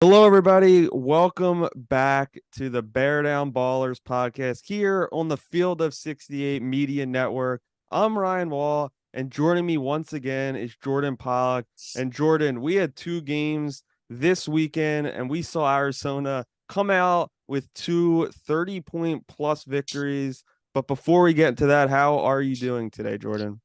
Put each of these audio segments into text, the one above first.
Hello, everybody. Welcome back to the Bear Down Ballers podcast here on the Field of 68 Media Network. I'm Ryan Wall, and joining me once again is Jordan Pollock. And Jordan, we had two games this weekend, and we saw Arizona come out with two 30-point plus victories. But before we get into that, how are you doing today, Jordan?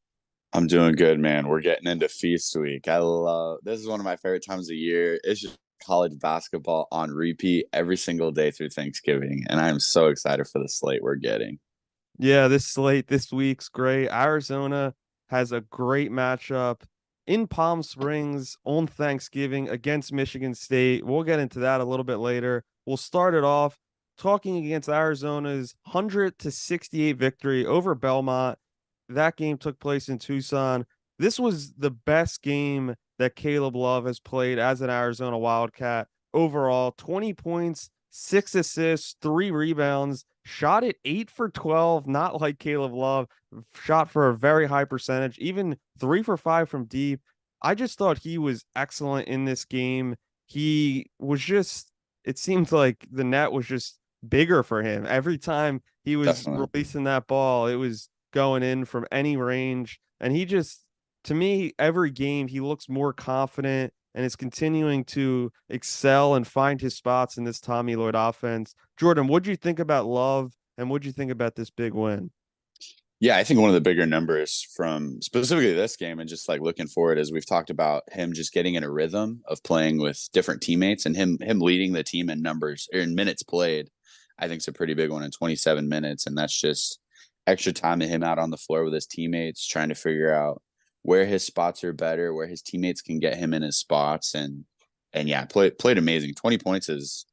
I'm doing good, man. We're getting into feast week. I love this is one of my favorite times of year. It's just college basketball on repeat every single day through Thanksgiving, and I'm so excited for the slate we're getting. Yeah, this slate this week's great. Arizona has a great matchup in Palm Springs on Thanksgiving against Michigan State. We'll get into that a little bit later. We'll start it off talking against Arizona's 100-68 victory over Belmont. That game took place in Tucson. This was the best game that Caleb Love has played as an Arizona Wildcat overall. 20 points, 6 assists, 3 rebounds, shot it 8 for 12, not like Caleb Love, shot for a very high percentage, even 3 for 5 from deep. I just thought he was excellent in this game. He was just, it seemed like the net was just bigger for him. Every time he was Definitely. releasing that ball, it was going in from any range. And he just, to me, every game he looks more confident and is continuing to excel and find his spots in this Tommy Lloyd offense. Jordan, what'd you think about Love and what'd you think about this big win? Yeah, I think one of the bigger numbers from specifically this game and just like looking forward as we've talked about him just getting in a rhythm of playing with different teammates and him leading the team in numbers or in minutes played. I think it's a pretty big one in 27 minutes, and that's just extra time of him out on the floor with his teammates trying to figure out where his spots are better, where his teammates can get him in his spots, and yeah, played amazing. 20 points is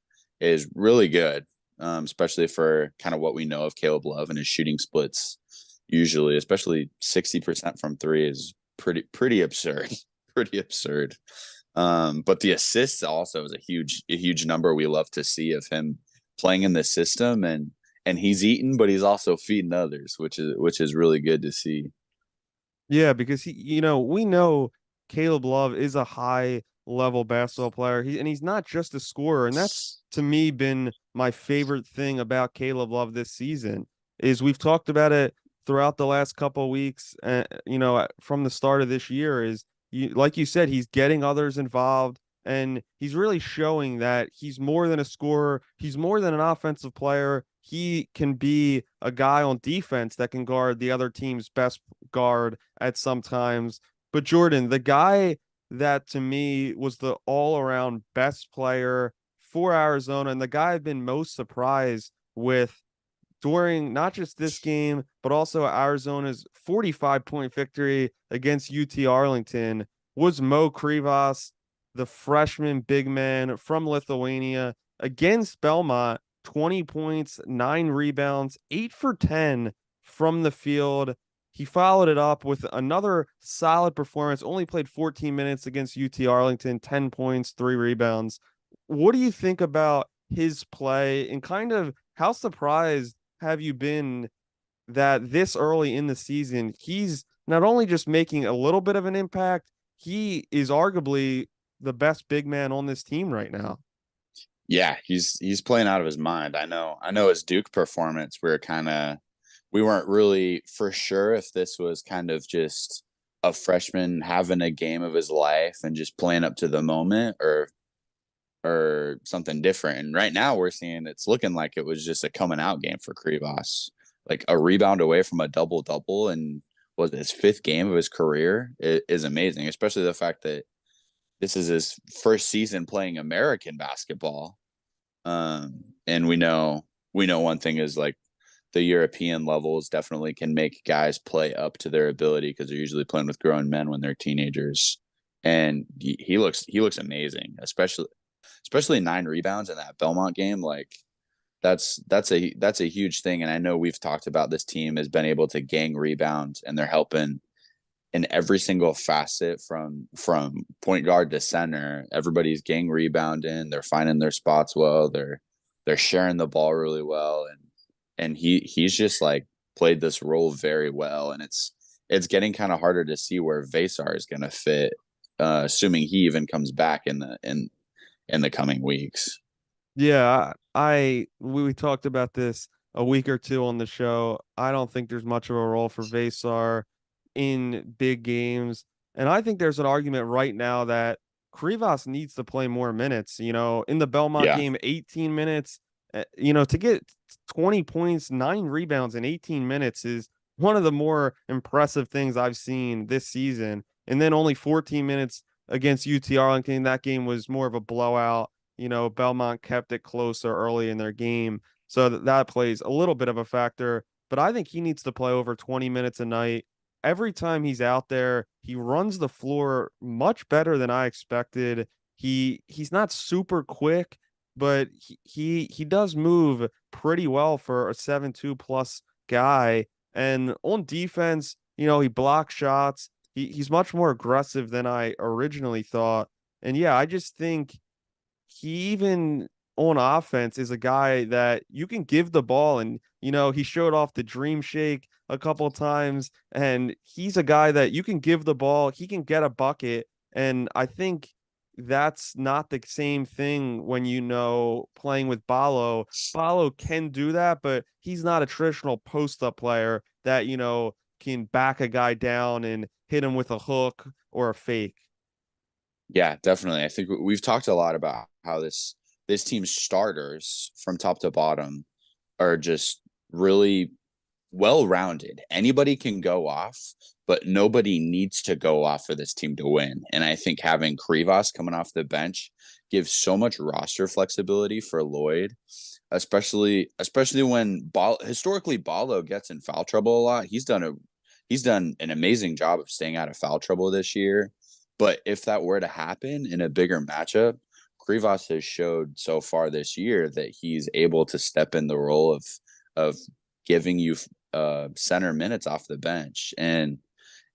really good, especially for kind of what we know of Caleb Love and his shooting splits. Usually, especially 60% from three is pretty absurd, pretty absurd. But the assists also is a huge number we love to see of him playing in the system, and he's eating, but he's also feeding others, which is really good to see. Yeah, because we know Caleb Love is a high level basketball player. He's not just a scorer, and that's to me been my favorite thing about Caleb Love this season. Is we've talked about it throughout the last couple of weeks, from the start of this year. Like you said, he's getting others involved, and he's really showing that he's more than a scorer. He's more than an offensive player. He can be a guy on defense that can guard the other team's best guard at some times. But Jordan, the guy that to me was the all around best player for Arizona, and the guy I've been most surprised with during not just this game, but also Arizona's 45-point victory against UT Arlington was Mocras, the freshman big man from Lithuania against Belmont. 20 points, 9 rebounds, 8 for 10 from the field. He followed it up with another solid performance, only played 14 minutes against UT Arlington, 10 points, 3 rebounds. What do you think about his play and kind of how surprised have you been that this early in the season, he's not only just making a little bit of an impact, he is arguably the best big man on this team right now? Yeah, he's playing out of his mind. I know his Duke performance, we weren't really for sure if this was kind of just a freshman having a game of his life and just playing up to the moment or something different. And right now we're seeing it's looking like it was just a coming out game for Krivas. Like a rebound away from a double double and was his fifth game of his career is amazing, especially the fact that this is his first season playing American basketball. And we know one thing is like the European levels definitely can make guys play up to their ability because they're usually playing with grown men when they're teenagers. And he looks amazing, especially 9 rebounds in that Belmont game. Like that's a huge thing. And I know we've talked about this team has been able to gang rebounds and they're helping in every single facet from point guard to center. Everybody's gang rebounding. They're finding their spots well. They're sharing the ball really well, and he's just like played this role very well. And it's getting kind of harder to see where Vasar is going to fit, assuming he even comes back in the coming weeks. Yeah, we talked about this a week or two on the show. I don't think there's much of a role for Vasar in big games. And I think there's an argument right now that Krivas needs to play more minutes. In the Belmont Yeah. game, 18 minutes, to get 20 points, 9 rebounds in 18 minutes is one of the more impressive things I've seen this season. And then only 14 minutes against UT Arlington. That game was more of a blowout. Belmont kept it closer early in their game. So that plays a little bit of a factor. But I think he needs to play over 20 minutes a night. Every time he's out there, he runs the floor much better than I expected. He's not super quick, but he does move pretty well for a 7'2" plus guy. And on defense, he blocks shots. He's much more aggressive than I originally thought. And yeah, I just think he even on offense is a guy that you can give the ball, and he showed off the dream shake a couple times, and he's a guy that you can give the ball, he can get a bucket. And I think that's not the same thing when playing with Balo can do that, but he's not a traditional post-up player that can back a guy down and hit him with a hook or a fake. Yeah, definitely. I think we've talked a lot about how this team's starters from top to bottom are just really well rounded. Anybody can go off, but nobody needs to go off for this team to win. And I think having Krivas coming off the bench gives so much roster flexibility for Lloyd, especially when historically Ballo gets in foul trouble a lot. He's done an amazing job of staying out of foul trouble this year. But if that were to happen in a bigger matchup, Krivas has showed so far this year that he's able to step in the role of giving you center minutes off the bench. And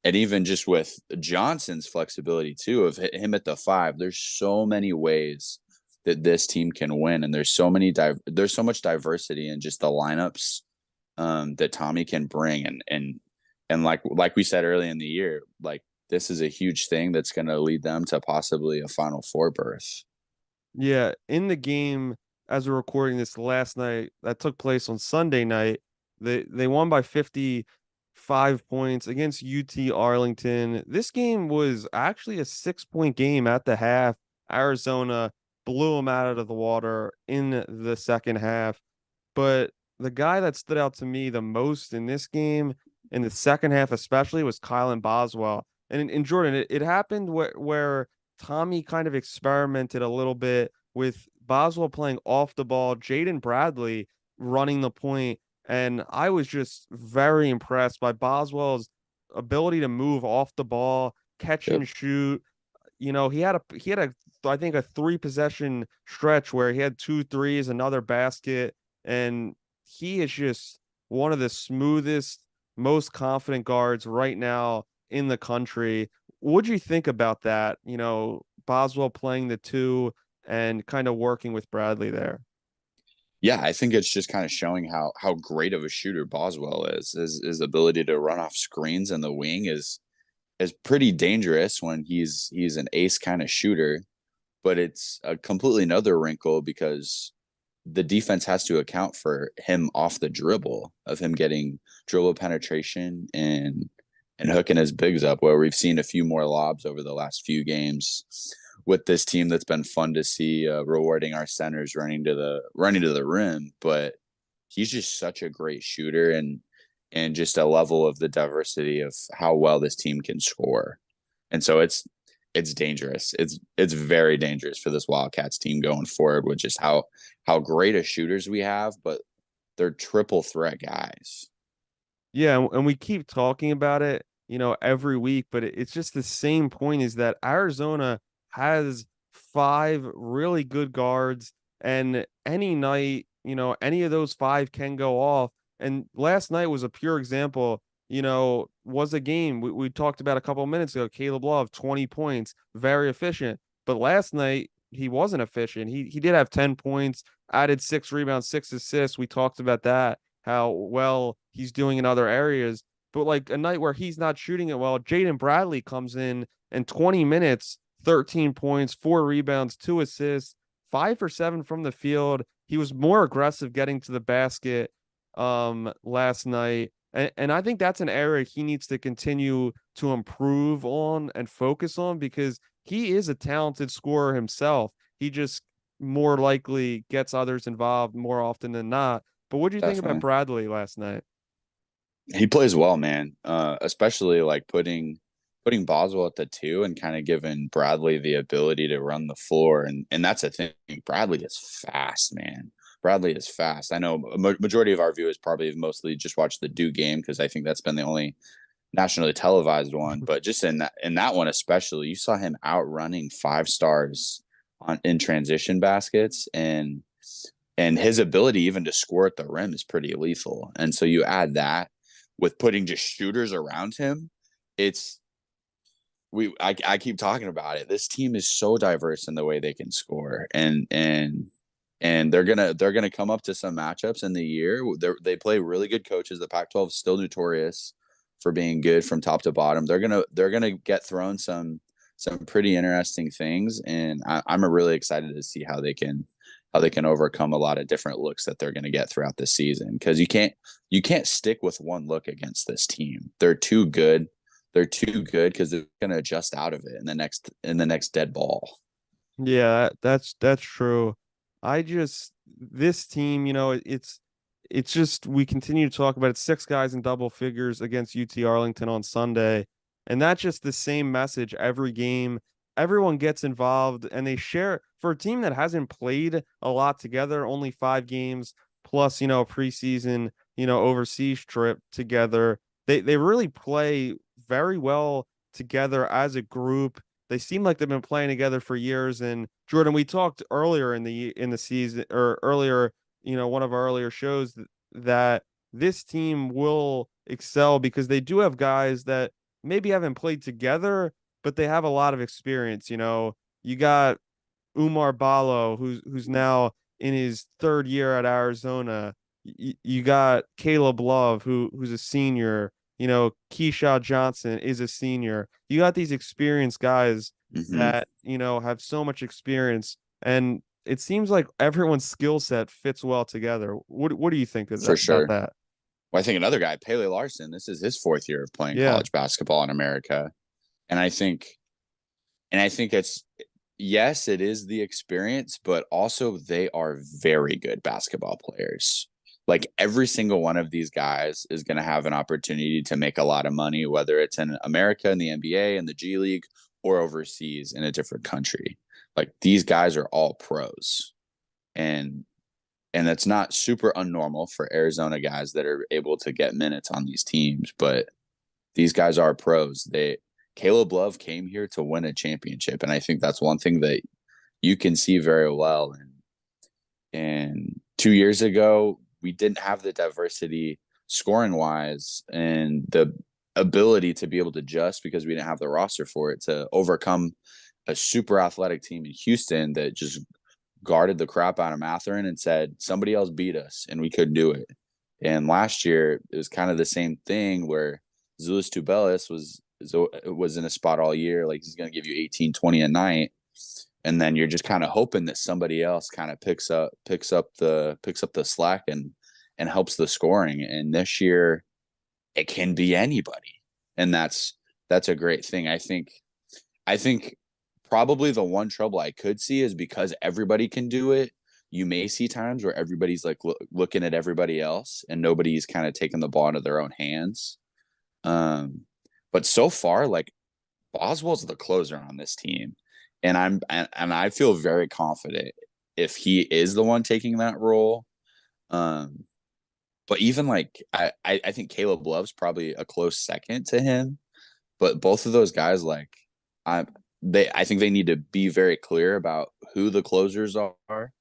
even just with Johnson's flexibility too of him at the 5, there's so many ways that this team can win, and there's so much diversity in just the lineups that Tommy can bring, and like we said early in the year, like this is a huge thing that's going to lead them to possibly a Final Four berth. Yeah, in the game as we're recording this last night that took place on Sunday night, they won by 55 points against UT Arlington. This game was actually a 6-point game at the half. Arizona blew them out of the water in the second half. But the guy that stood out to me the most in this game, in the second half especially, was Kylan Boswell. And in Jordan, it happened where Tommy kind of experimented a little bit with Boswell playing off the ball, Jaden Bradley running the point, and I was just very impressed by Boswell's ability to move off the ball, catch Yep. and shoot. He had a I think a 3 possession stretch where he had 2 threes, another basket, and he is just one of the smoothest, most confident guards right now in the country. What'd you think about that? Boswell playing the 2 and kind of working with Bradley there. Yeah, I think it's just kind of showing how great of a shooter Boswell is. His ability to run off screens in the wing is pretty dangerous when he's an ace kind of shooter, but it's a completely another wrinkle because the defense has to account for him off the dribble, of him getting dribble penetration and hooking his bigs up, where we've seen a few more lobs over the last few games with this team that's been fun to see, rewarding our centers running to the rim. But he's just such a great shooter, and just a level of the diversity of how well this team can score. And so it's dangerous. It's very dangerous for this Wildcats team going forward with just how great of shooters we have, but they're triple threat guys. Yeah, and we keep talking about it, every week, but it's just the same point is that Arizona has 5 really good guards, and any night, any of those 5 can go off. And last night was a pure example, was a game we talked about a couple of minutes ago. Caleb Love, 20 points, very efficient. But last night, he wasn't efficient. He did have 10 points, added 6 rebounds, 6 assists. We talked about that, how well he's doing in other areas. But like a night where he's not shooting it well, Jaden Bradley comes in and 20 minutes, 13 points, 4 rebounds, 2 assists. 5 for 7 from the field. He was more aggressive getting to the basket last night. And I think that's an area he needs to continue to improve on and focus on because he is a talented scorer himself. He just more likely gets others involved more often than not. But what do you think about Definitely. Bradley last night? He plays well, man. Especially like putting Boswell at the two and kind of giving Bradley the ability to run the floor, and that's a thing. Bradley is fast, man. Bradley is fast. I know a majority of our viewers probably mostly just watch the Duke game because I think that's been the only nationally televised one. But just in that one especially, you saw him outrunning 5 stars on in transition baskets, and his ability even to score at the rim is pretty lethal. And so you add that with putting just shooters around him, it's I keep talking about it. This team is so diverse in the way they can score, and they're gonna come up to some matchups in the year. They play really good coaches. The Pac-12 is still notorious for being good from top to bottom. They're gonna get thrown some pretty interesting things, and I'm really excited to see how they can overcome a lot of different looks that they're going to get throughout the season because you can't stick with one look against this team. They're too good. They're too good because they're going to adjust out of it in the next dead ball. Yeah, that's true. I just this team, it's just we continue to talk about it. 6 guys in double figures against UT Arlington on Sunday, and that's just the same message every game. Everyone gets involved and they share for a team that hasn't played a lot together, only 5 games plus, a preseason, overseas trip together. They really play very well together as a group. They seem like they've been playing together for years. And Jordan, we talked earlier in the season or earlier, one of our earlier shows that this team will excel because they do have guys that maybe haven't played together, but they have a lot of experience. You got Umar Ballo, who's now in his 3rd year at Arizona. You got Caleb Love, who's a senior. Keyshaw Johnson is a senior. You got these experienced guys Mm-hmm. that, have so much experience. And it seems like everyone's skill set fits well together. What do you think of For that about sure. that? Well, I think another guy, Pele Larson. This is his 4th year of playing Yeah. college basketball in America, and I think it's yes, it is the experience, but also they are very good basketball players. Like every single one of these guys is going to have an opportunity to make a lot of money, whether it's in America in the NBA and the G League or overseas in a different country. Like these guys are all pros, and that's not super unnormal for Arizona guys that are able to get minutes on these teams, but these guys are pros. Caleb Love came here to win a championship, and I think that's one thing that you can see very well. And 2 years ago, we didn't have the diversity scoring wise and the ability to be able to adjust because we didn't have the roster for it to overcome a super athletic team in Houston that just guarded the crap out of Matherin and said somebody else beat us and we couldn't do it. And last year it was kind of the same thing where Zulus Tubelis was in a spot all year, like he's going to give you 18, 20 a night, and then you're just kind of hoping that somebody else kind of picks up the slack and helps the scoring. And this year it can be anybody, and that's a great thing. I think probably the one trouble I could see is because everybody can do it. You may see times where everybody's like looking at everybody else and nobody's kind of taking the ball into their own hands. Um, but so far, like Boswell's the closer on this team, and I feel very confident if he is the one taking that role. Um, but even like I think Caleb Love's probably a close second to him. But both of those guys, like I I think they need to be very clear about who the closers are.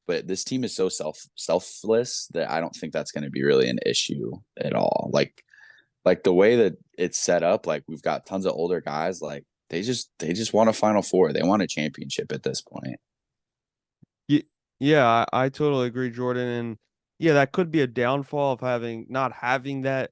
But this team is so selfless that I don't think that's going to be really an issue at all. Like the way that it's set up, like we've got tons of older guys, like they just want a Final Four. They want a championship at this point. Ye- Yeah, I totally agree, Jordan. And yeah, that could be a downfall of not having that,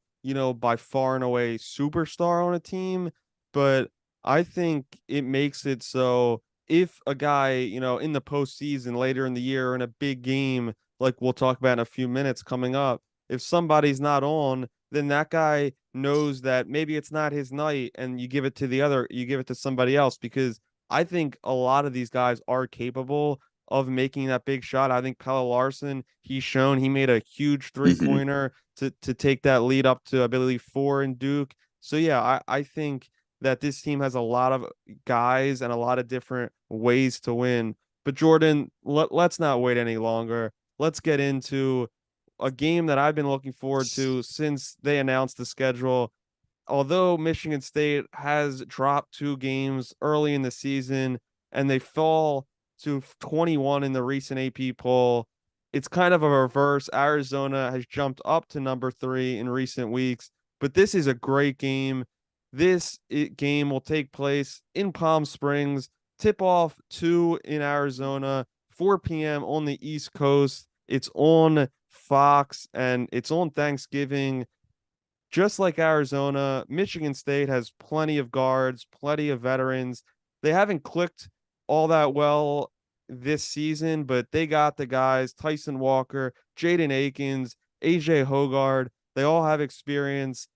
by far and away superstar on a team. But I think it makes it so if a guy, in the postseason later in the year or in a big game, like we'll talk about in a few minutes coming up, if somebody's not on, then that guy knows that maybe it's not his night and you give it to somebody else because I think a lot of these guys are capable of making that big shot. I think Pelle Larson, he's shown he made a huge Hmm. three-pointer to take that lead up to I believe four in Duke. So yeah, I think that this team has a lot of guys and a lot of different ways to win. But Jordan, let's not wait any longer. Let's get into a game that I've been looking forward to since they announced the schedule. Although Michigan State has dropped two games early in the season and they fall to 21 in the recent AP poll, it's kind of a reverse. Arizona has jumped up to number 3 in recent weeks, but this is a great game. Game will take place in Palm Springs. Tip off 2 in Arizona, 4 p.m. on the East Coast. It's on Fox and it's on Thanksgiving. Just like Arizona, Michigan State has plenty of guards, plenty of veterans. They haven't clicked all that well this season, but they got the guys Tyson Walker, Jaden Akins, AJ Hogard. They all have experience.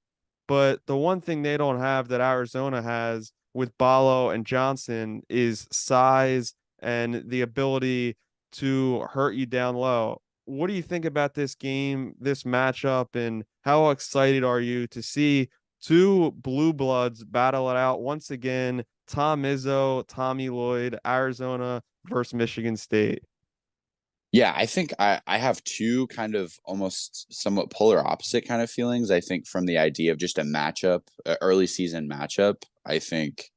But the one thing they don't have that Arizona has with Ballo and Johnson is size and the ability to hurt you down low. What do you think about this game, this matchup, and how excited are you to see two blue bloods battle it out once again? Tom Izzo, Tommy Lloyd, Arizona versus Michigan State. Yeah, I think I have two kind of almost somewhat polar opposite kind of feelings. I think from the idea of just a matchup, early season matchup, I think,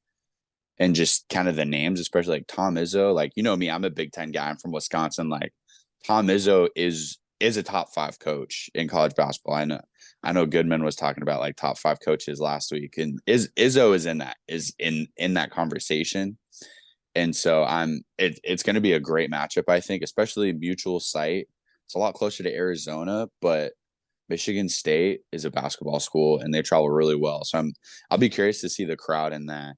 and just kind of the names, especially like Tom Izzo. Like, you know me, I'm a Big Ten guy. I'm from Wisconsin. Like Tom Izzo is a top five coach in college basketball. I know Goodman was talking about like top five coaches last week, and Izzo is in that conversation. And so it's going to be a great matchup, I think, especially mutual site. It's a lot closer to Arizona, but Michigan State is a basketball school and they travel really well. So I'll be curious to see the crowd in that.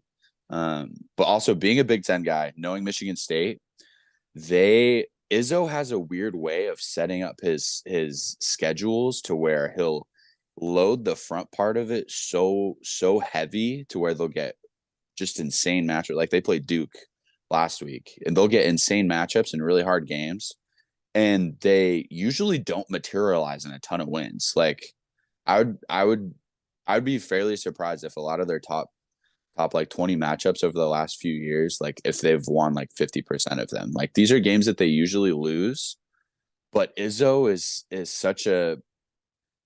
But also being a Big Ten guy, knowing Michigan State, they Izzo has a weird way of setting up his schedules to where he'll load the front part of it so heavy to where they'll get just insane matchups. Like they played Duke last week, and they'll get insane matchups and really hard games, and they usually don't materialize in a ton of wins. Like I would be fairly surprised if a lot of their top like 20 matchups over the last few years, like if they've won like 50% of them. Like these are games that they usually lose, but Izzo is such a,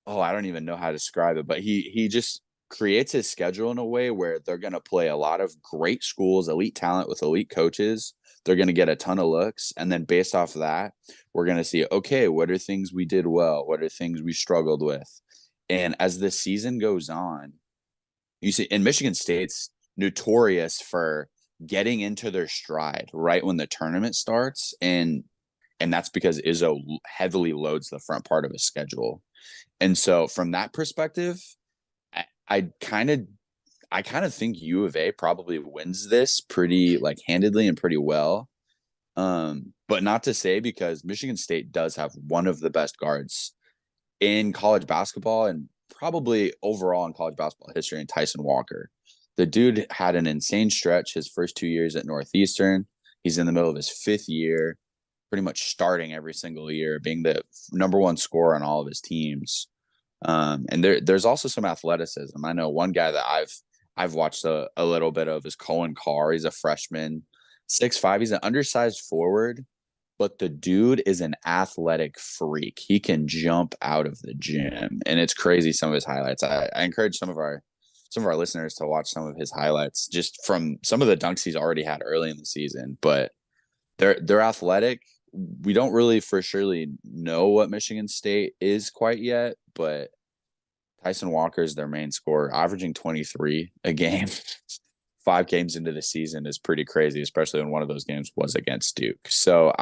oh, I don't even know how to describe it, but he just creates his schedule in a way where they're going to play a lot of great schools, elite talent with elite coaches. They're going to get a ton of looks. And then based off of that, we're going to see, okay, what are things we did well? What are things we struggled with? And as the season goes on, you see, in Michigan State's notorious for getting into their stride right when the tournament starts. And that's because Izzo heavily loads the front part of his schedule. And so from that perspective, I, I kind of I kind of think U of A probably wins this pretty like handedly and pretty well. But not to say because Michigan State does have one of the best guards in college basketball and probably overall in college basketball history in Tyson Walker. The dude had an insane stretch his first 2 years at Northeastern. He's in the middle of his fifth year, pretty much starting every single year, being the number one scorer on all of his teams. And there's also some athleticism. I know one guy that I've watched a little bit of is Cohen Carr. He's a freshman, 6'5". He's an undersized forward, but the dude is an athletic freak. He can jump out of the gym, and it's crazy some of his highlights. I encourage some of our listeners to watch some of his highlights just from some of the dunks he's already had early in the season. But they're athletic. We don't really for surely know what Michigan State is quite yet, but Tyson Walker is their main scorer, averaging 23 a game. 5 games into the season is pretty crazy, especially when one of those games was against Duke. So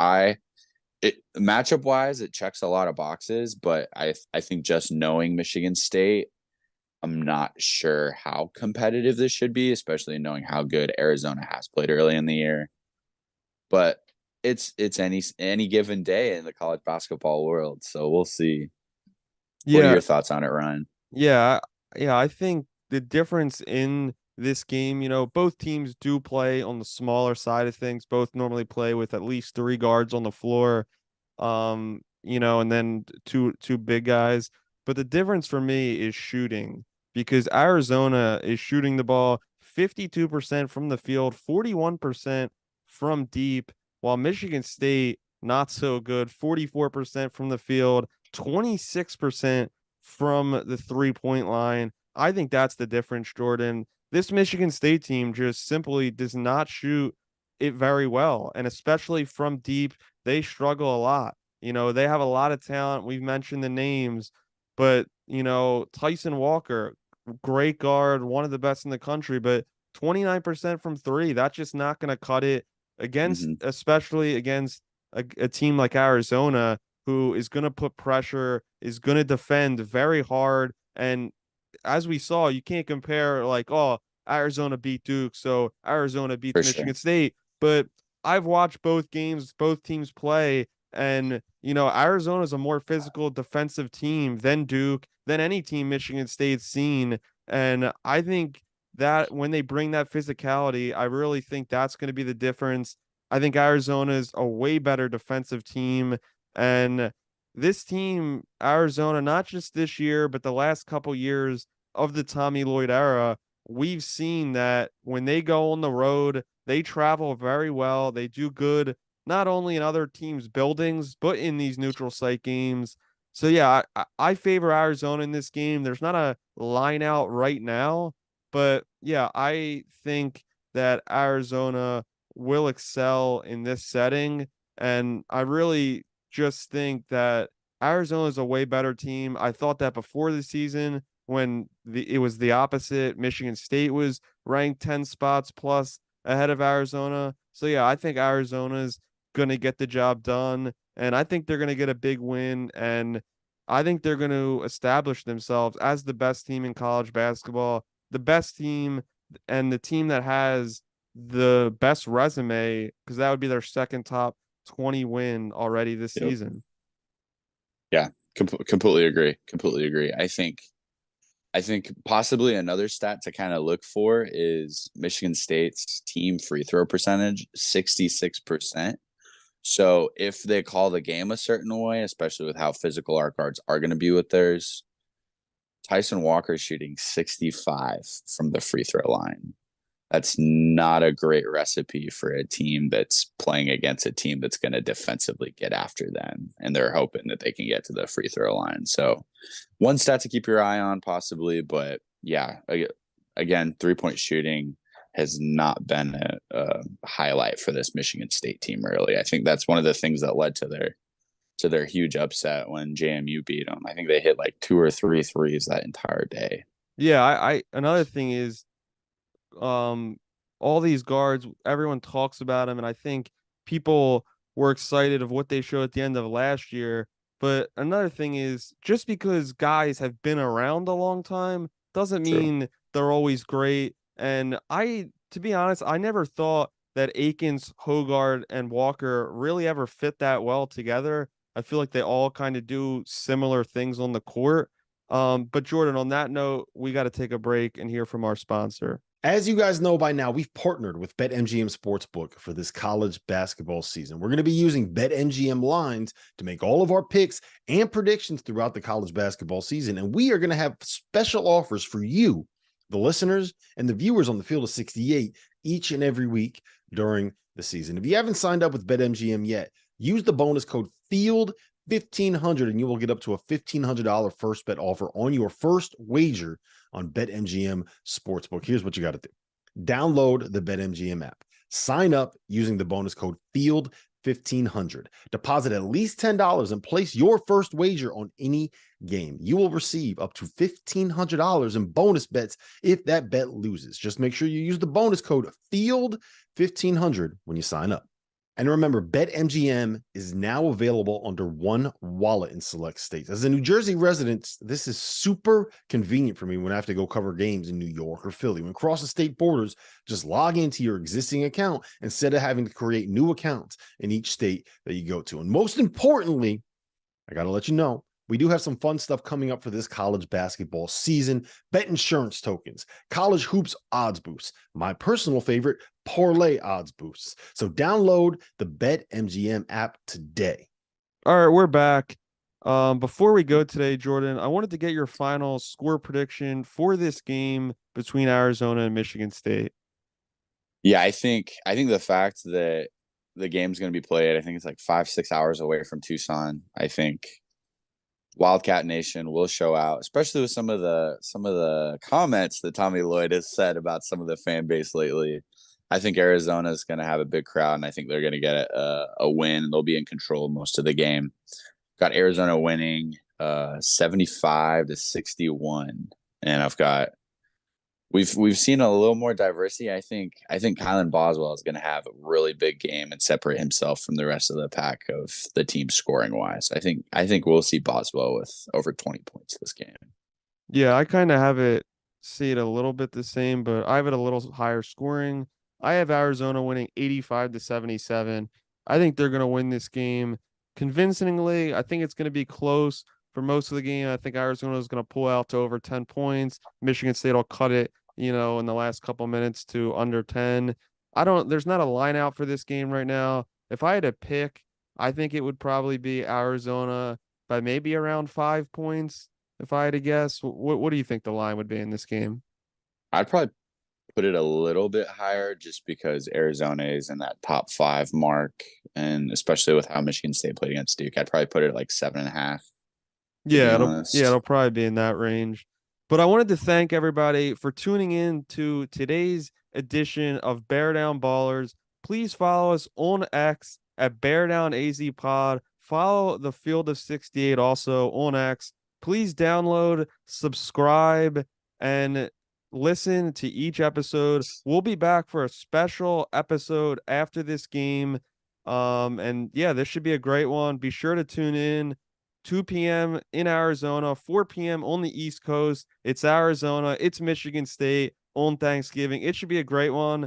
matchup wise, it checks a lot of boxes, but I think just knowing Michigan State, I'm not sure how competitive this should be, especially knowing how good Arizona has played early in the year. but it's any given day in the college basketball world. So we'll see. What are Yeah, your thoughts on it, Ryan? yeah, yeah. I think the difference in this game, both teams do play on the smaller side of things. Both normally play with at least three guards on the floor, and then two big guys. But the difference for me is shooting because Arizona is shooting the ball 52% from the field, 41% from deep, while Michigan State not so good, 44% from the field, 26% from the 3-point line. I think that's the difference, Jordan. This Michigan State team just simply does not shoot it very well. And especially from deep, they struggle a lot. They have a lot of talent. We've mentioned the names, but, Tyson Walker, great guard, one of the best in the country, but 29% from three, that's just not going to cut it against, Mm-hmm. especially against a team like Arizona, who is going to put pressure, is going to defend very hard. And as we saw, you can't compare like, oh, Arizona beat Duke, so Arizona beats For Michigan sure. State. But I've watched both games, both teams play, and Arizona is a more physical defensive team than Duke, than any team Michigan State's seen. And I think that when they bring that physicality, I really think that's going to be the difference. I think Arizona is a way better defensive team. And this team, Arizona, not just this year, but the last couple years of the Tommy Lloyd era, we've seen that when they go on the road, they travel very well. They do good, not only in other teams' buildings, but in these neutral site games. So, yeah, I favor Arizona in this game. There's not a line out right now, but yeah, I think that Arizona will excel in this setting. And I really just think that Arizona is a way better team. I thought that before the season when it was the opposite. Michigan State was ranked 10 spots plus ahead of Arizona. So yeah, I think Arizona's going to get the job done, and I think they're going to get a big win, and I think they're going to establish themselves as the best team in college basketball, the best team and the team that has the best resume, because that would be their second top 20 win already this Yep. season. Yeah, completely agree. Completely agree. I think possibly another stat to kind of look for is Michigan State's team free throw percentage, 66%. So if they call the game a certain way, especially with how physical our guards are going to be with theirs, Tyson Walker shooting 65 from the free throw line. That's not a great recipe for a team that's playing against a team that's going to defensively get after them. And they're hoping that they can get to the free throw line. So, one stat to keep your eye on, possibly. But yeah, again, 3-point shooting has not been a highlight for this Michigan State team, really. I think that's one of the things that led to their huge upset when JMU beat them. I think they hit like 2 or 3 threes that entire day. Yeah, I another thing is um all these guards, everyone talks about them, and I think people were excited of what they showed at the end of last year. But another thing is just because guys have been around a long time doesn't True. mean they're always great. And to be honest, I never thought that Akins, Hogard, and Walker really ever fit that well together. I feel like they all kind of do similar things on the court. But Jordan, on that note, we got to take a break and hear from our sponsor. As you guys know by now, we've partnered with BetMGM Sportsbook for this college basketball season. We're going to be using BetMGM lines to make all of our picks and predictions throughout the college basketball season. And we are going to have special offers for you, the listeners, and the viewers on the Field of 68 each and every week during the season. If you haven't signed up with BetMGM yet, use the bonus code FIELD1500 and you will get up to a $1,500 first bet offer on your first wager on BetMGM Sportsbook. Here's what you got to do. Download the BetMGM app. Sign up using the bonus code FIELD1500. Deposit at least $10 and place your first wager on any game. You will receive up to $1,500 in bonus bets if that bet loses. Just make sure you use the bonus code FIELD1500 when you sign up. And remember, BetMGM is now available under one wallet in select states. As a New Jersey resident, this is super convenient for me when I have to go cover games in New York or Philly. When crossing state borders, just log into your existing account instead of having to create new accounts in each state that you go to. And most importantly, I got to let you know, we do have some fun stuff coming up for this college basketball season. Bet insurance tokens, college hoops odds boosts, my personal favorite, parlay odds boosts. So download the BetMGM app today. All right, we're back. Before we go today, Jordan, I wanted to get your final score prediction for this game between Arizona and Michigan State. Yeah, I think the fact that the game's going to be played, I think it's like 5-6 hours away from Tucson. I think Wildcat Nation will show out, especially with some of the comments that Tommy Lloyd has said about some of the fan base lately. I think Arizona is going to have a big crowd, and I think they're going to get a win. They'll be in control most of the game. Got Arizona winning 75-61, and I've got we've seen a little more diversity. I think Kylan Boswell is going to have a really big game and separate himself from the rest of the pack of the team scoring wise. I think we'll see Boswell with over 20 points this game. Yeah, I kind of have it see it a little bit the same, but I have it a little higher scoring. I have Arizona winning 85-77. I think they're going to win this game convincingly. I think it's going to be close for most of the game. I think Arizona is going to pull out to over 10 points. Michigan State will cut it, in the last couple minutes to under 10. There's not a line out for this game right now. If I had to pick, I think it would probably be Arizona by maybe around 5 points. If I had to guess, what do you think the line would be in this game? I'd probably put it a little bit higher just because Arizona is in that top 5 mark, and especially with how Michigan State played against Duke, I'd probably put it at like 7.5. To be Yeah, honest, it'll probably be in that range. But I wanted to thank everybody for tuning in to today's edition of Bear Down Ballers. Please follow us on X at Bear Down AZ Pod. Follow the Field of 68 also on X. Please download, subscribe, and listen to each episode. We'll be back for a special episode after this game. And yeah, this should be a great one. Be sure to tune in. 2 p.m. in Arizona, 4 p.m. on the East Coast. It's Arizona, it's Michigan State on Thanksgiving. It should be a great one.